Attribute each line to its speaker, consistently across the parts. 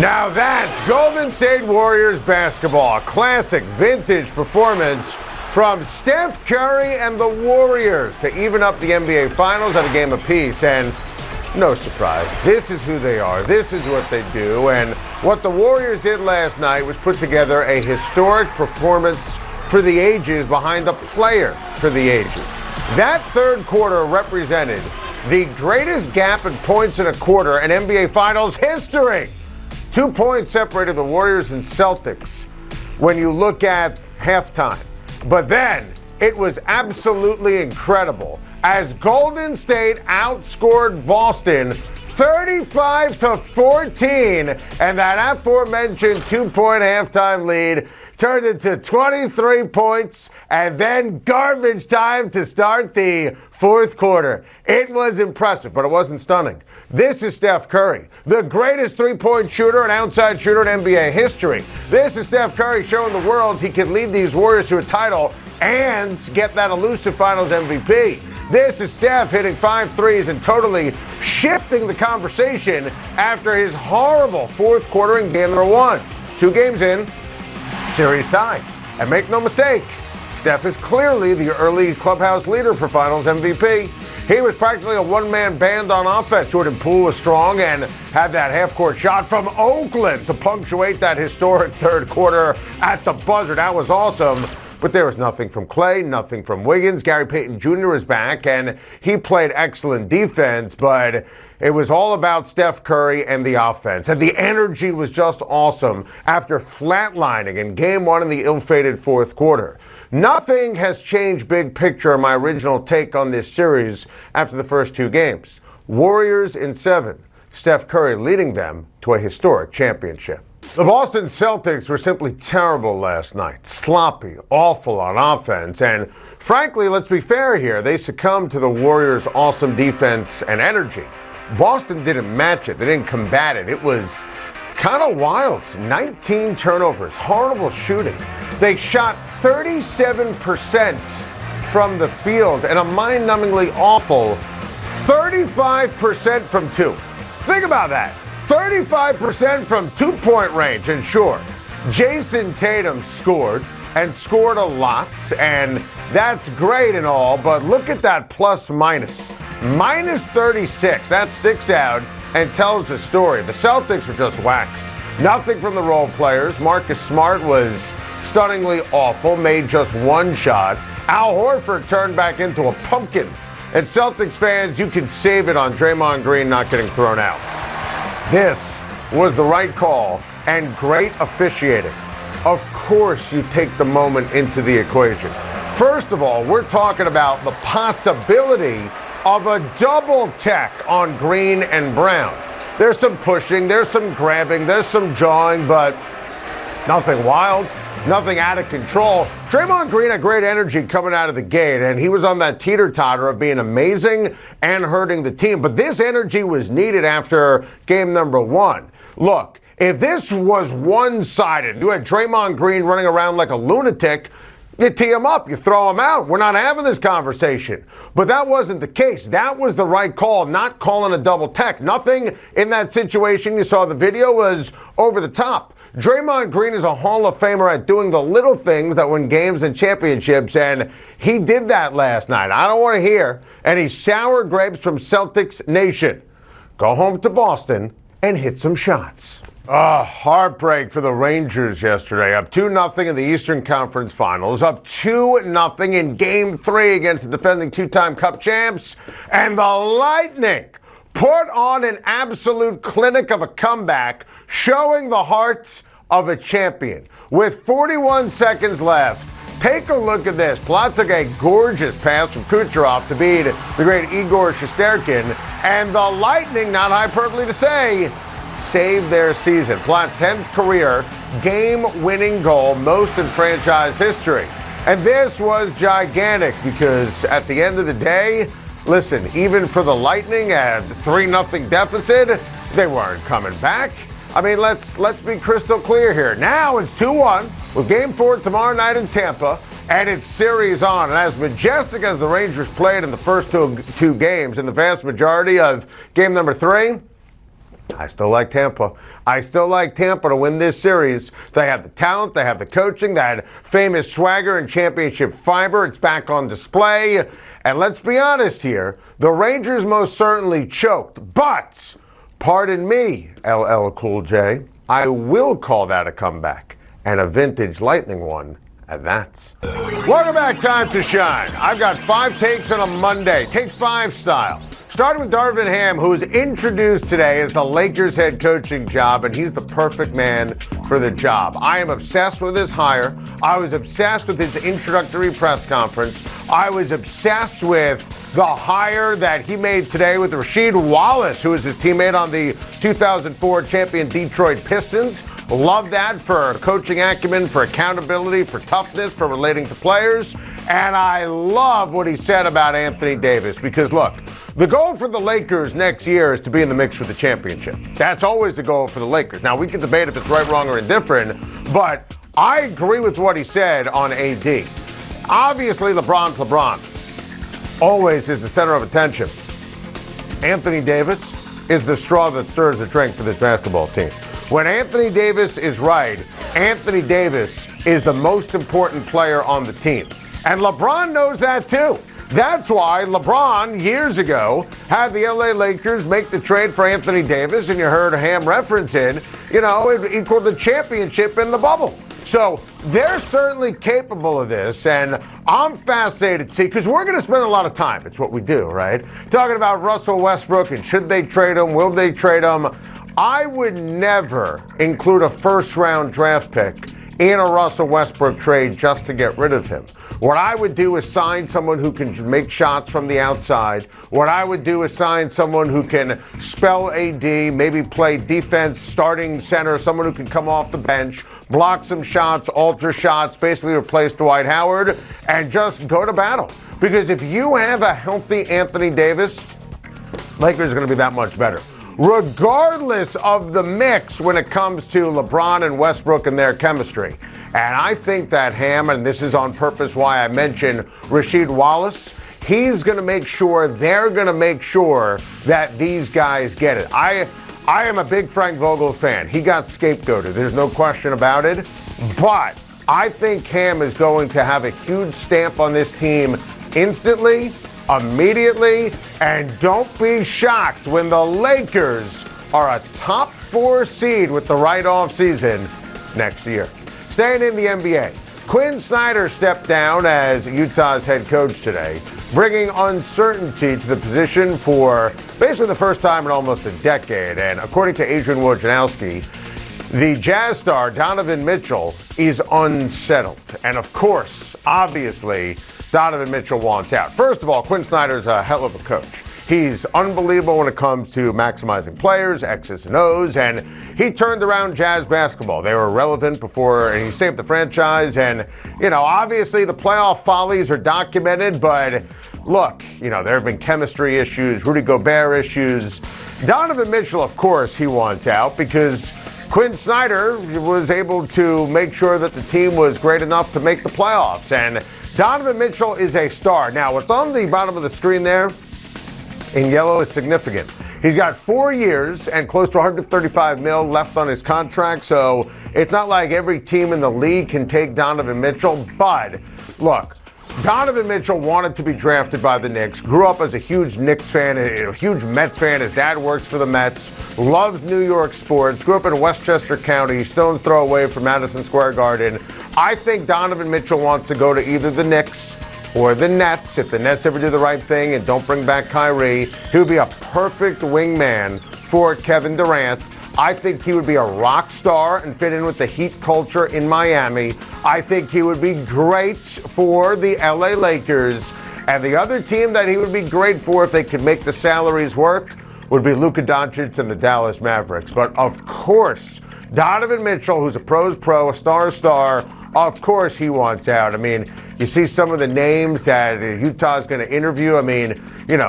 Speaker 1: Now that's Golden State Warriors basketball. A classic vintage performance from Steph Curry and the Warriors to even up the NBA Finals at a game apiece. And no surprise, this is who they are. This is what they do. And what the Warriors did last night was put together a historic performance for the ages behind a player for the ages. That third quarter represented the greatest gap in points in a quarter in NBA Finals history. 2 points separated the Warriors and Celtics when you look at halftime. But then it was absolutely incredible as Golden State outscored Boston 35-14, and that aforementioned 2-point halftime lead turned into 23 points, and then garbage time to start the fourth quarter. It was impressive, but it wasn't stunning. This is Steph Curry, the greatest three-point shooter and outside shooter in NBA history. This is Steph Curry showing the world he can lead these Warriors to a title and get that elusive Finals MVP. This is Steph hitting 5 threes and totally shifting the conversation after his horrible fourth quarter in game number 1. 2 games in, series tie. And make no mistake, Steph is clearly the early clubhouse leader for Finals MVP. He was practically a one-man band on offense. Jordan Poole was strong and had that half-court shot from Oakland to punctuate that historic third quarter at the buzzer. That was awesome. But there was nothing from Clay, nothing from Wiggins. Gary Payton Jr. is back, and he played excellent defense, but it was all about Steph Curry and the offense. And the energy was just awesome after flatlining in game 1 in the ill-fated fourth quarter. Nothing has changed big picture in my original take on this series after the first 2 games. Warriors in 7, Steph Curry leading them to a historic championship. The Boston Celtics were simply terrible last night. Sloppy, awful on offense, and frankly, let's be fair here, they succumbed to the Warriors' awesome defense and energy. Boston didn't match it. They didn't combat it. It was kind of wild. 19 turnovers, horrible shooting. They shot 37% from the field and a mind-numbingly awful 35% from 2. Think about that. 35% from 2-point range. And sure, Jason Tatum scored and scored a lot, and that's great and all, but look at that plus minus. Minus 36. That sticks out and tells a story. The Celtics were just waxed. Nothing from the role players. Marcus Smart was stunningly awful, made just 1 shot. Al Horford turned back into a pumpkin. And Celtics fans, you can save it on Draymond Green not getting thrown out. This was the right call and great officiating. Of course, you take the moment into the equation. First of all, we're talking about the possibility of a double tech on Green and Brown. There's some pushing, there's some grabbing, there's some jawing, but nothing wild, nothing out of control. Draymond Green had great energy coming out of the gate, and he was on that teeter-totter of being amazing and hurting the team. But this energy was needed after game number 1. Look, if this was one-sided, you had Draymond Green running around like a lunatic, you tee him up, you throw him out. We're not having this conversation. But that wasn't the case. That was the right call, not calling a double tech. Nothing in that situation, you saw the video, was over the top. Draymond Green is a Hall of Famer at doing the little things that win games and championships, and he did that last night. I don't want to hear any sour grapes from Celtics Nation. Go home to Boston and hit some shots. Heartbreak for the Rangers yesterday. Up 2-0 in the Eastern Conference Finals. Up 2-0 in Game 3 against the defending 2-time Cup champs. And the Lightning put on an absolute clinic of a comeback, showing the heart of a champion. With 41 seconds left, take a look at this. Palat took a gorgeous pass from Kucherov to beat the great Igor Shesterkin. And the Lightning, not hyperbole to say, saved their season. Palat's 10th career game-winning goal, most in franchise history. And this was gigantic because at the end of the day, listen, even for the Lightning at 3-0 deficit, they weren't coming back. I mean, let's be crystal clear here. Now it's 2-1 with Game 4 tomorrow night in Tampa, and it's series on. And as majestic as the Rangers played in the first two games, in the vast majority of game number 3, I still like Tampa. I still like Tampa to win this series. They have the talent, they have the coaching, that famous swagger and championship fiber. It's back on display. And let's be honest here, the Rangers most certainly choked. But, pardon me, LL Cool J, I will call that a comeback, and a vintage Lightning one at that. Welcome back, time to shine. I've got 5 takes on a Monday, take 5 style. Starting with Darvin Ham, who's introduced today as the Lakers head coaching job, and he's the perfect man for the job. I am obsessed with his hire. I was obsessed with his introductory press conference. I was obsessed with the hire that he made today with Rasheed Wallace, who is his teammate on the 2004 champion Detroit Pistons. Love that for coaching acumen, for accountability, for toughness, for relating to players. And I love what he said about Anthony Davis because, look, the goal for the Lakers next year is to be in the mix for the championship. That's always the goal for the Lakers. Now, we can debate if it's right, wrong, or indifferent, but I agree with what he said on AD. Obviously, LeBron's LeBron. Always is the center of attention. Anthony Davis is the straw that stirs the drink for this basketball team. When Anthony Davis is right, Anthony Davis is the most important player on the team. And LeBron knows that too. That's why LeBron, years ago, had the LA Lakers make the trade for Anthony Davis, and you heard Ham reference it, it equaled the championship in the bubble. So they're certainly capable of this, and I'm fascinated to see, because we're going to spend a lot of time, it's what we do, right? Talking about Russell Westbrook and should they trade him, will they trade him? I would never include a first-round draft pick in a Russell Westbrook trade just to get rid of him. What I would do is sign someone who can make shots from the outside. What I would do is sign someone who can spell AD, maybe play defense, starting center, someone who can come off the bench, block some shots, alter shots, basically replace Dwight Howard, and just go to battle. Because if you have a healthy Anthony Davis, Lakers are going to be that much better. Regardless of the mix when it comes to LeBron and Westbrook and their chemistry. And I think that Ham, and this is on purpose why I mentioned Rasheed Wallace, he's going to make sure, they're going to make sure that these guys get it. I am a big Frank Vogel fan. He got scapegoated. There's no question about it. But I think Ham is going to have a huge stamp on this team instantly, immediately, and don't be shocked when the Lakers are a top 4 seed with the right offseason next year. Staying in the NBA, Quinn Snyder stepped down as Utah's head coach today, bringing uncertainty to the position for basically the first time in almost a decade. And according to Adrian Wojnarowski, the Jazz star Donovan Mitchell is unsettled. And of course, obviously, Donovan Mitchell wants out. First of all, Quinn Snyder's a hell of a coach. He's unbelievable when it comes to maximizing players, X's and O's, and he turned around Jazz basketball. They were relevant before, and he saved the franchise. And, obviously the playoff follies are documented, but look, there have been chemistry issues, Rudy Gobert issues. Donovan Mitchell, of course, he wants out because Quinn Snyder was able to make sure that the team was great enough to make the playoffs. And Donovan Mitchell is a star. Now, what's on the bottom of the screen there in yellow is significant. He's got 4 years and close to $135 million left on his contract, so it's not like every team in the league can take Donovan Mitchell. But look, Donovan Mitchell wanted to be drafted by the Knicks, grew up as a huge Knicks fan, a huge Mets fan. His dad works for the Mets, loves New York sports, grew up in Westchester County, stone's throw away from Madison Square Garden. I think Donovan Mitchell wants to go to either the Knicks or the Nets. If the Nets ever do the right thing and don't bring back Kyrie, he would be a perfect wingman for Kevin Durant. I think he would be a rock star and fit in with the Heat culture in Miami. I think he would be great for the LA Lakers. And the other team that he would be great for if they could make the salaries work would be Luka Doncic and the Dallas Mavericks. But of course, Donovan Mitchell, who's a pro's pro, a star's star, of course he wants out. I mean, you see some of the names that Utah's going to interview. I mean,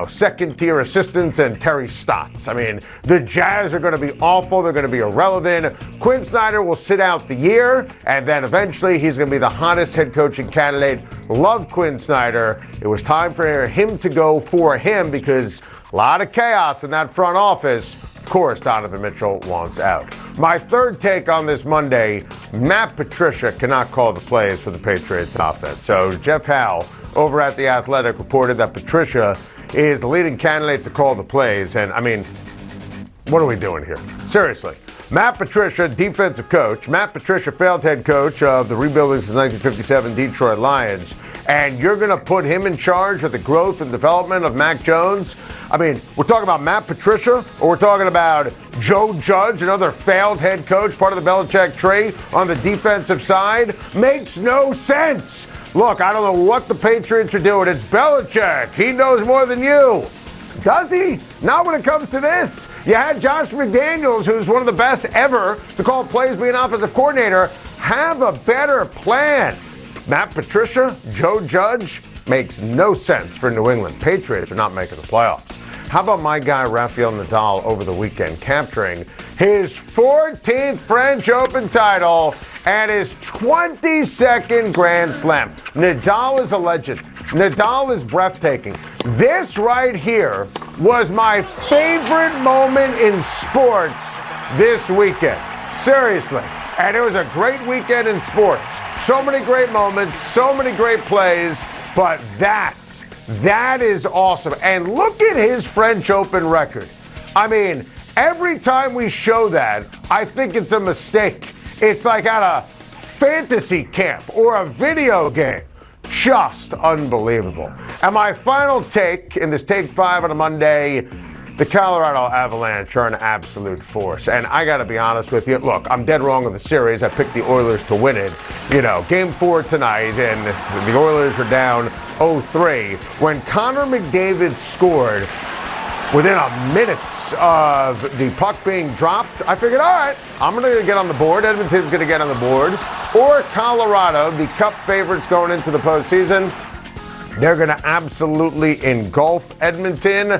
Speaker 1: second-tier assistants and Terry Stotts. I mean, the Jazz are going to be awful. They're going to be irrelevant. Quinn Snyder will sit out the year, and then eventually he's going to be the hottest head coaching candidate. Love Quinn Snyder. It was time for him to go for him because A lot of chaos in that front office. Of course, Donovan Mitchell wants out. My third take on this Monday, Matt Patricia cannot call the plays for the Patriots offense. So Jeff Howe over at The Athletic reported that Patricia is the leading candidate to call the plays. And, I mean, what are we doing here? Seriously. Matt Patricia, defensive coach. Matt Patricia, failed head coach of the rebuilding since 1957 Detroit Lions. And you're going to put him in charge of the growth and development of Mac Jones? I mean, we're talking about Matt Patricia, or we're talking about Joe Judge, another failed head coach, part of the Belichick tree on the defensive side? Makes no sense. Look, I don't know what the Patriots are doing. It's Belichick. He knows more than you. Does he? Not when it comes to this. You had Josh McDaniels, who's one of the best ever to call plays, being offensive coordinator. Have a better plan. Matt Patricia, Joe Judge, makes no sense for New England. Patriots are not making the playoffs. How about my guy Rafael Nadal over the weekend, capturing his 14th French Open title and his 22nd Grand Slam. Nadal is a legend. Nadal is breathtaking. This right here was my favorite moment in sports this weekend. Seriously. And it was a great weekend in sports. So many great moments, so many great plays, but that is awesome. And look at his French Open record. I mean, every time we show that, I think it's a mistake. It's like at a fantasy camp or a video game. Just unbelievable. And my final take in this Take 5 on a Monday, the Colorado Avalanche are an absolute force. And I got to be honest with you. Look, I'm dead wrong on the series. I picked the Oilers to win it. You know, Game 4 tonight, and the Oilers are down 0-3. When Connor McDavid scored within a minute of the puck being dropped, I figured, all right, I'm going to get on the board. Edmonton's going to get on the board. Or Colorado, the Cup favorites going into the postseason, they're going to absolutely engulf Edmonton.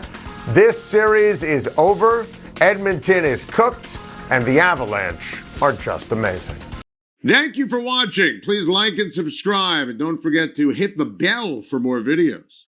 Speaker 1: This series is over. Edmonton is cooked, and the Avalanche are just amazing.
Speaker 2: Thank you for watching. Please like and subscribe, and don't forget to hit the bell for more videos.